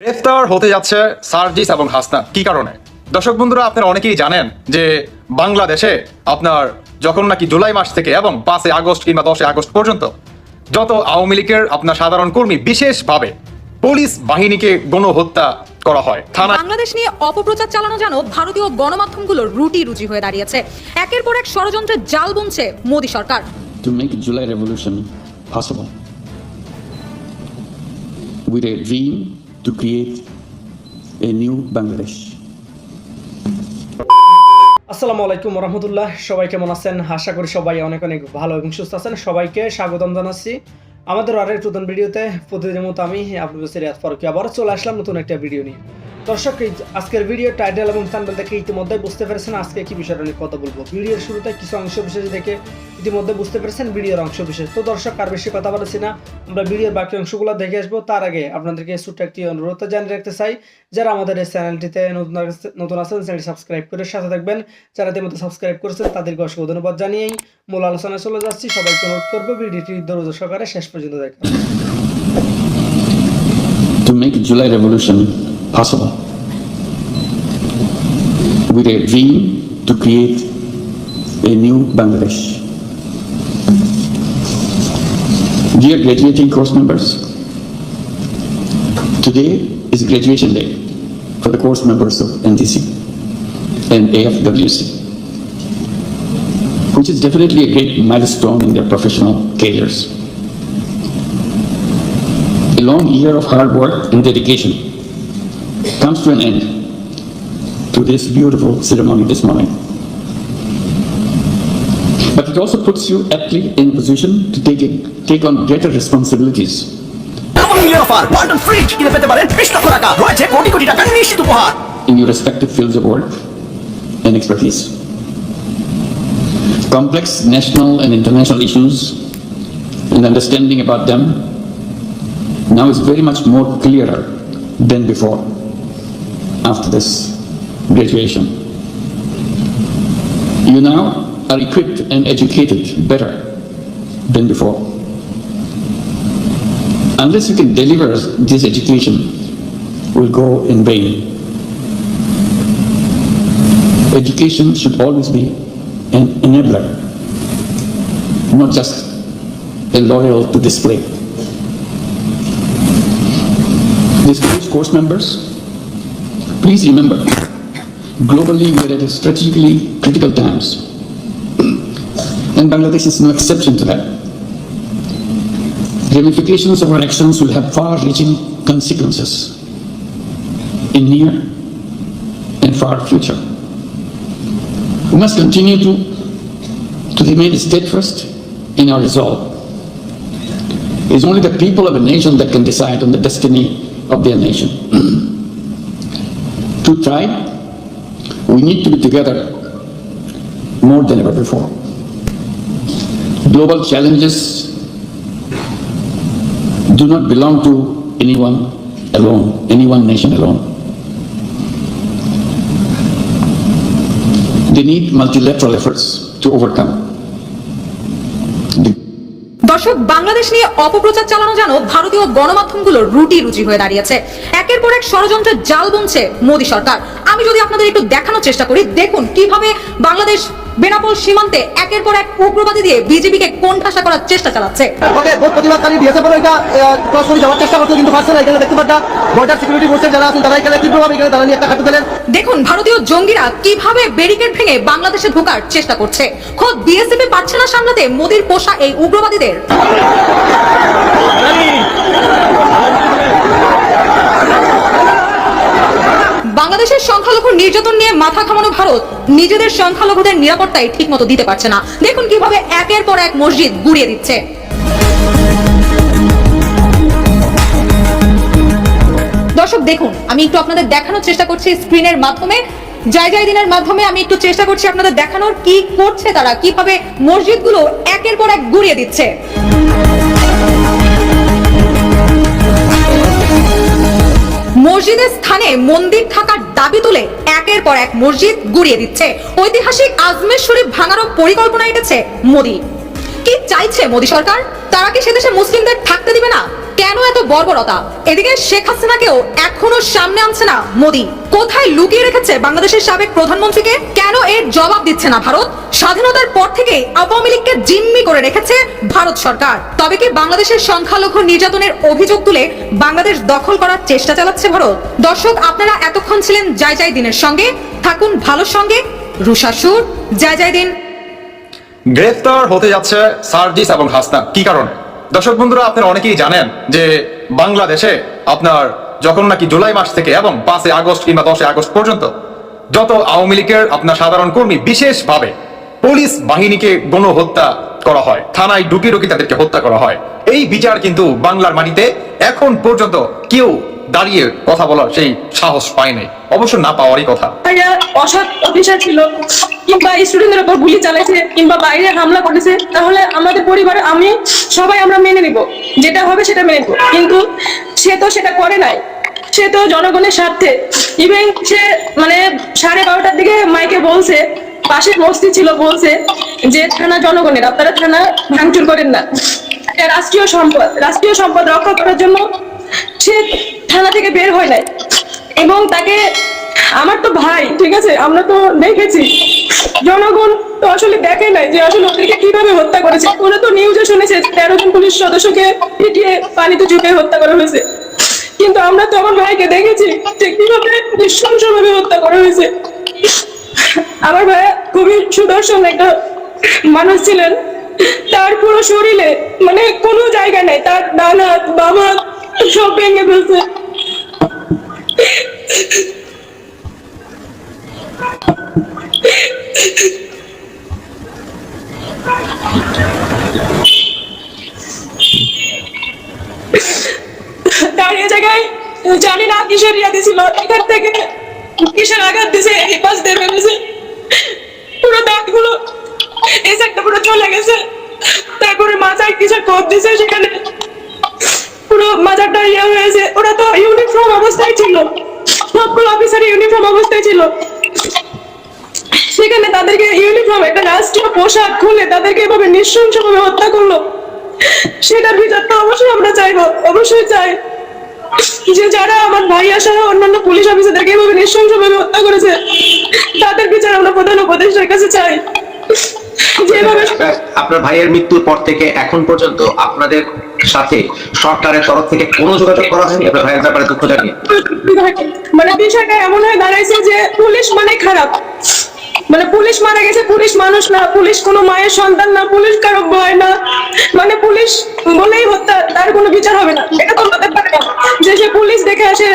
গ্রেফতার হতে যাচ্ছে সার্জিস এবং হাসনাত কি কারণে? দর্শক বন্ধুরা, আপনারা অনেকেই জানেন যে বাংলাদেশে আপনার যখন নাকি জুলাই মাস থেকে এবং 5 আগস্ট কিংবা 10 আগস্ট পর্যন্ত যত আওয়ামী লীগের আপনার সাধারণ কর্মী বিশেষভাবে পুলিশ বাহিনীকে গণহত্যা করা হয়। বাংলাদেশ নিয়ে অপপ্রচার চালানো যেন ভারতীয় গণমাধ্যমগুলোর রুটি হয়ে দাঁড়িয়েছে। একের পর এক ষড়যন্ত্রের জাল বুনছে মোদী সরকার। To make July revolution possible, with a dream to create a new Bangladesh. আসসালামু আলাইকুম রহমতুল্লাহ। সবাই কেমন আছেন? আশা করি সবাই অনেক অনেক ভালো এবং সুস্থ আছেন। সবাইকে স্বাগতম জানাচ্ছি আমাদের আরেক নতুন ভিডিওতে। প্রতিদিনের মতো আমি আব্দুল বাসির রিয়াদ ফারুকী আবার চলে আসলাম নতুন একটা ভিডিও নিয়ে। দর্শক, আজকের ভিডিও টাইটেল এবং থাম্বনেল দেখে ইতিমধ্যে বুঝতে পেরেছেন আজকে কি বিষয়টা নিয়ে কথা বলবো। ভিডিওর শুরুতে কিছু অংশ বিশেষ দেখে ইতিমধ্যে বুঝতে পেরেছেন ভিডিওর অংশ বিশেষ। তো দর্শক, আর বেশি কথা বলছি না, আমরা ভিডিওর বাকি অংশগুলো দেখে আসবো। তার আগে আপনাদেরকে ছোট্ট একটি অনুরোধ জানিয়ে রাখতে চাই, যারা আমাদের এই চ্যানেলটিতে নতুন আছেন চ্যানেলটি সাবস্ক্রাইব করে সাথে থাকবেন। যারা ইতিমধ্যে সাবস্ক্রাইব করেছেন তাদেরকে অসংখ্য ধন্যবাদ জানিয়েই মূল আলোচনায় চলে যাচ্ছি। সবাইকে অনুরোধ করবো ভিডিওটি ধৈর্য সহকারে শেষ পর্যন্ত দেখা। To make July revolution possible, with a dream to create a new Bangladesh. Dear graduating course members, today is graduation day for the course members of NTC and AFWC, which is definitely a great milestone in their professional careers. A long year of hard work and dedication comes to an end to this beautiful ceremony this morning. But it also puts you aptly in a position to take on greater responsibilities in your respective fields of work and expertise. Complex national and international issues and understanding about them now is very much more clearer than before after this graduation. You now are equipped and educated better than before. Unless you can deliver this education, will go in vain. Education should always be an enabler, not just a laurel to display. Distinguished course members, please remember, globally we are at strategically critical times, and Bangladesh is no exception to that. Ramifications of our actions will have far-reaching consequences in near and far future. We must continue to remain steadfast in our resolve. It is only the people of a nation that can decide on the destiny of their nation. To try, we need to be together more than ever before. Global challenges do not belong to anyone alone, any one nation alone. They need multilateral efforts to overcome. দর্শক, বাংলাদেশ নিয়ে অপপ্রচার চালানো যেন ভারতীয় গণমাধ্যমগুলোর রুটি হয়ে দাঁড়িয়েছে। একের পর এক ষড়যন্ত্রের জাল বুনছে মোদী সরকার। আমি যদি আপনাদের একটু দেখানোর চেষ্টা করি, দেখুন কিভাবে বাংলাদেশ বেনাপোল সীমান্তে একের পর এক উগ্রবাদী দিয়ে বিজেপিকে কোণঠাসা করার চেষ্টা চালাচ্ছে। প্রতিবাদকারী যাওয়ার চেষ্টা করতে কিন্তু পারছে না। এখানে দেখতে পাচ্ছেন বর্ডার সিকিউরিটি ফোর্সের যারা আছেন তারা এখানে তীব্রভাবে এখানে তারা নিয়ে একটা হাঁটু দিলেন। দেখুন ভারতীয় জঙ্গিরা কিভাবে ব্যারিকেড ভেঙে বাংলাদেশে ঢোকার চেষ্টা করছে। খোদ বিএসএফ পারছে না সামলাতে মোদীর পোষা এই উগ্রবাদীদের। বাংলাদেশের সংখ্যালঘু নির্যাতন নিয়ে মাথা ঘামানো ভারত নিজেদের সংখ্যালঘুদের নিরাপত্তাই ঠিক মতো দিতে পারছে না। দেখুন কিভাবে একের পর এক মসজিদ গুড়িয়ে দিচ্ছে। দর্শক দেখুন, আমি একটু আপনাদের দেখানোর চেষ্টা করছি স্ক্রিনের মাধ্যমে, দিনের মাধ্যমে আমি একটু চেষ্টা করছি আপনাদের দেখানোর কি করছে তারা, কিভাবে মসজিদগুলো একের পর এক গুড়িয়ে দিচ্ছে। মসজিদের স্থানে মন্দির থাকার দাবি তুলে একের পর এক মসজিদ গুড়িয়ে দিচ্ছে। ঐতিহাসিক আজমের শরীফ ভাঙারও পরিকল্পনা এঁটেছে মোদী। কি চাইছে মোদী সরকার? তারা কি সেদেশে মুসলিমদের থাকতে দিবে না? কেন এত বর্বরতা? এদিকে শেখ হাসিনাকেও এখনো সামনে আনছে না মোদী। কোথায় লুকিয়ে রেখেছে বাংলাদেশের সাবেক প্রধানমন্ত্রীকে? কেন এর জবাব দিচ্ছে না ভারত? স্বাধীনতার পর থেকে আওয়ামী লীগকে জিম্মি করে রেখেছে ভারত সরকার। তবে কি বাংলাদেশের সংখ্যালঘু নির্যাতনের অভিযোগ তুলে বাংলাদেশ দখল করার চেষ্টা চালাচ্ছে ভারত? দর্শক, আপনারা এতক্ষণ ছিলেন জয় জয় দিনের সঙ্গে। থাকুন ভালোর সঙ্গে। রুষা সুর, জয় জয় দিন। গ্রেফতার হতে যাচ্ছে সার্জিস এবং হাসনাত, কি কারণে? দর্শক বন্ধুরা, আপনারা অনেকেই জানেন যে বাংলাদেশে আপনার যখন নাকি জুলাই মাস থেকে এবং 5 আগস্ট কিংবা 10 আগস্ট পর্যন্ত যত আওয়ামী লীগের আপনার সাধারণ কর্মী বিশেষভাবে পুলিশ বাহিনীকে গণহত্যা করা হয়, থানায় ঢুকি ঢুকি তাদেরকে হত্যা করা হয়, এই বিচার কিন্তু বাংলার মাটিতে এখন পর্যন্ত কেউ দাঁড়িয়ে কথা বলার সেই সাহস পায় নাই, অবশ্য না পাওয়ারই কথা। অসৎ অফিসার ছিল কিংবা স্টুডেন্টদের উপর গুলি চালাইছে কিংবা বাইরে হামলা করেছে, তাহলে আমাদের পরিবারে আমি সবাই আমরা মেনে নিব, যেটা হবে সেটা মেনে নিব। কিন্তু সে তো সেটা করে নাই, সে তো জনগণের স্বার্থে ইভেন সে মানে 12:30টার দিকে মাইকে বলছে, পাশের মসজিদ ছিল, বলছে যে থানা জনগণের, আপনারা থানা ভাঙচুর করেন না, এটা রাষ্ট্রীয় সম্পদ রক্ষা করার জন্য সে থানা থেকে বের হয় নাই। এবং তাকে, আমার তো ভাই, ঠিক আছে, আমরা তো দেখেছি, জনগণ তো আসলে দেখে নাই যে আসলে ওদেরকে কিভাবে হত্যা করেছে। ওরা তো নিউজে শুনেছে 13 জন পুলিশ সদস্যকে পিটিয়ে পানিতে চুপিয়ে হত্যা করা হয়েছে, কিন্তু আমরা তো আমার ভাইকে দেখেছি যে কিভাবে নৃশংসভাবে হত্যা করা হয়েছে। আমার ভাই খুবই সুদর্শন একটা মানুষ ছিলেন, তার পুরো শরীরে মানে কোনো জায়গা নেই, তার ডান হাত বাম হাত সব ভেঙে ফেলছে। দাঁড়িয়ে জায়গায় জানি না কিসের ইয়াদি ছিল, এখান থেকে কিসের আঘাত দিছে, এই পাশ দিয়ে ফেলেছে, পুরো দাঁতগুলো এই সাইডটা পুরো চলে গেছে। তারপরে মাথায় কিসের কোপ দিছে, সেখানে পুরো মাথাটা ইয়ে হয়েছে। ওরা তো ইউনিফর্ম অবস্থায় ছিল, সবগুলো অফিসার ইউনিফর্ম অবস্থায় ছিল, সেখানে তাদেরকে ইউনিফর্ম একটা রাষ্ট্রীয় পোশাক খুলে তাদেরকে এভাবে নৃশংসভাবে হত্যা করলো। সেটার বিচারটা অবশ্যই আমরা চাইবো, অবশ্যই চাই যে যারা আমার ভাইয়া সহ অন্যান্য পুলিশ অফিসারদেরকে এভাবে নৃশংসভাবে হত্যা করেছে তাদের বিচার আমরা প্রধান উপদেষ্টার কাছে চাই। যেভাবে আপনার ভাইয়ের মৃত্যুর পর থেকে এখন পর্যন্ত আপনাদের সাথে সরকারের তরফ থেকে কোনো যোগাযোগ করা হয়নি আপনার ভাইয়ের ব্যাপারে দুঃখ জানিয়ে? মানে বিষয়টা এমন হয়ে দাঁড়াইছে যে পুলিশ মানে খারাপ, মানে পুলিশ মারা গেছে, পুলিশ মানুষ না, পুলিশ কোনো মায়ের সন্তান না, পুলিশ কারো ভয় না, মানে পুলিশ বলেই হত্যা, তার কোনো বিচার হবে না। এটা তো হতে পারে না যে সে পুলিশ দেখে আসে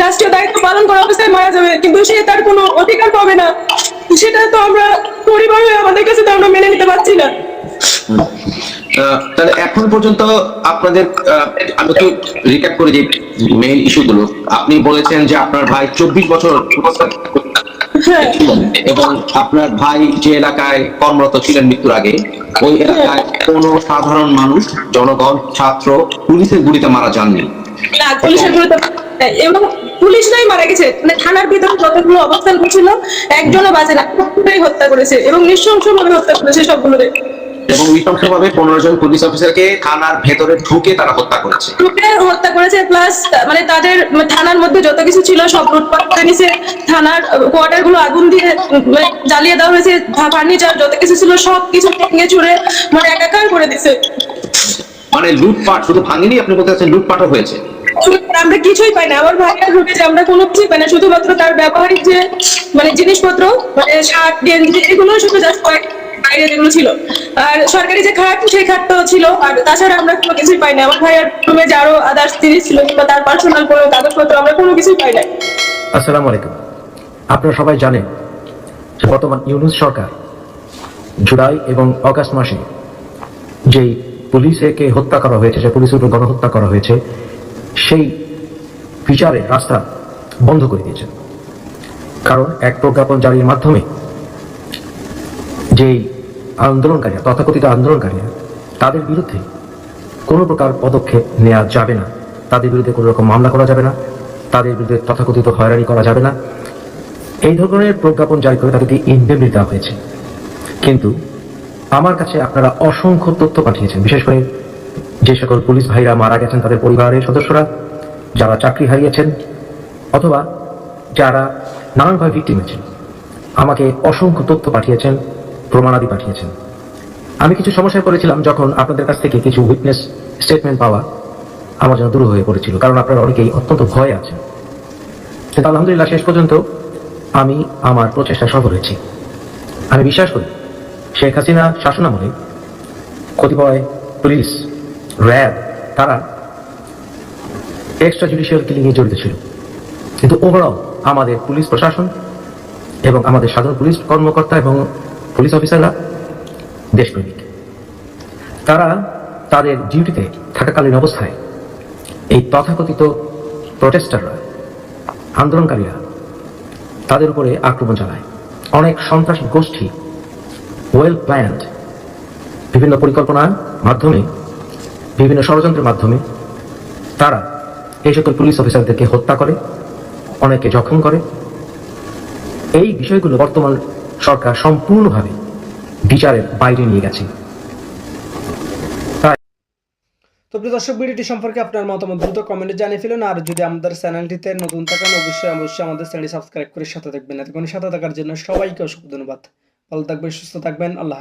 রাষ্ট্রীয় দায়িত্ব পালন করা অবস্থায় মারা যাবে, কিন্তু সে তার কোনো অধিকার পাবে না। সেটা তো আমরা পরিবার হয়ে আমাদের কাছে তো আমরা মেনে নিতে পারছি না। তাহলে এখন পর্যন্ত আপনাদের আমি একটু রিক্যাপ করে যে মেইন ইস্যুগুলো আপনি বলেছেন যে আপনার ভাই 24 বছর এবং আপনার ভাই যে এলাকায় কর্মরত ছিলেন মৃত্যুর আগে, ওই এলাকায় কোন সাধারণ মানুষ, জনগণ, ছাত্র পুলিশের গুলিতে মারা যাননি। না, পুলিশের গুলিতে এবং পুলিশ নাই মারা গেছে, মানে থানার ভিতরে যতগুলো অবস্থান করছিল একজনও বাঁচে না, পুরোটাই হত্যা করেছে এবং নৃশংসভাবে হত্যা করেছে সবগুলোরে। এবং নৃশংসভাবে 15 জন পুলিশ অফিসারকে থানার ভেতরে ঢুকে তারা হত্যা করেছে, হত্যা করেছে। প্লাস মানে তাদের থানার মধ্যে যত কিছু ছিল সব লুটপাট করে নিছে, থানার কোয়ার্টার গুলো আগুন দিয়ে মানে জ্বালিয়ে দেওয়া হয়েছে, ফার্নিচার যত কিছু ছিল সব কিছু ভেঙে চুরে মানে একাকার করে দিছে। মানে লুটপাট শুধু ভাঙেনি, আপনি বলতে চাচ্ছেন লুটপাটও হয়েছে? আমরা কিছুই পাই না, আমার ভাইয়া ঢুকেছে, আমরা কোনো কিছুই পাই না, শুধুমাত্র তার ব্যবহারিক যে মানে জিনিসপত্র, মানে শার্ট গেঞ্জি এগুলো শুধু জাস্ট বাইরে যেগুলো ছিল, আর সরকারি যে খাট সেই খাটটা ছিল, আর তাছাড়া আমরা কোনো কিছুই পাই না। আমার ভাইয়ার রুমে যে আরো আদার্স জিনিস ছিল কিংবা তার পার্সোনাল কোনো কাগজপত্র আমরা কোনো কিছুই পাই না। আসসালামু আলাইকুম। আপনারা সবাই জানেন বর্তমান ইউনূস সরকার জুলাই এবং অগাস্ট মাসে যেই পুলিশকে হত্যা করা হয়েছে, যে পুলিশের উপর গণহত্যা করা হয়েছে, সেই বিচারের রাস্তা বন্ধ করে দিয়েছে। কারণ এক প্রজ্ঞাপন জারির মাধ্যমে যেই আন্দোলনকারীরা, তথাকথিত আন্দোলনকারীরা, তাদের বিরুদ্ধে কোনো প্রকার পদক্ষেপ নেওয়া যাবে না, তাদের বিরুদ্ধে কোনো রকম মামলা করা যাবে না, তাদের বিরুদ্ধে তথাকথিত হয়রানি করা যাবে না, এই ধরনের প্রজ্ঞাপন জারি করে তাদেরকে ইনডেমনিটি দেওয়া হয়েছে। কিন্তু আমার কাছে আপনারা অসংখ্য তথ্য পাঠিয়েছেন, বিশেষ করে যে সকল পুলিশ ভাইরা মারা গেছেন তাদের পরিবারের সদস্যরা, যারা চাকরি হারিয়েছেন অথবা যারা নানানভাবে ভিকটিম হয়েছেন, আমাকে অসংখ্য তথ্য পাঠিয়েছেন, প্রমাণাদি পাঠিয়েছেন। আমি কিছু সমস্যায় পড়েছিলাম যখন আপনাদের কাছ থেকে কিছু উইটনেস স্টেটমেন্ট পাওয়া আমার জন্য দূর হয়ে পড়েছিল, কারণ আপনারা অনেকেই অত্যন্ত ভয়ে আছেন। কিন্তু আলহামদুলিল্লাহ শেষ পর্যন্ত আমি আমার প্রচেষ্টা সফল হয়েছি। আমি বিশ্বাস করি শেখ হাসিনা শাসনামলে কতিপয় পুলিশ, র্যাব তারা এক্সট্রা জুডিশিয়াল কিলিংয়ে জড়িত ছিল, কিন্তু ওভারঅল আমাদের পুলিশ প্রশাসন এবং আমাদের সাধারণ পুলিশ কর্মকর্তা এবং পুলিশ অফিসাররা দেশপ্রেমিক। তারা তাদের ডিউটিতে থাকাকালীন অবস্থায় এই তথাকথিত প্রটেস্টাররা, আন্দোলনকারীরা তাদের উপরে আক্রমণ চালায়। অনেক সন্ত্রাসী গোষ্ঠী ওয়েল প্ল্যান্ড বিভিন্ন পরিকল্পনার মাধ্যমে, বিভিন্ন ষড়যন্ত্রের মাধ্যমে তারা এই সকল পুলিশ অফিসারদেরকে হত্যা করে, অনেকে জখম করে। এই বিষয়গুলো বর্তমান সরকার সম্পূর্ণভাবে বিচারের বাইরে নিয়ে গেছে। তো প্রিয় দর্শক, ভিডিওটি সম্পর্কে আপনার মতামত দ্রুত কমেন্টে জানিয়ে ফেলুন। আর যদি আমাদের চ্যানেলটিতে নতুন থাকেন অবশ্যই আমাদের চ্যানেলটি সাবস্ক্রাইব করে সাথে থাকবেন। এতক্ষণ সাথে থাকার জন্য সবাইকে অসংখ্য ধন্যবাদ। ভালো থাকবেন, সুস্থ থাকবেন, আল্লাহ হাফেজ।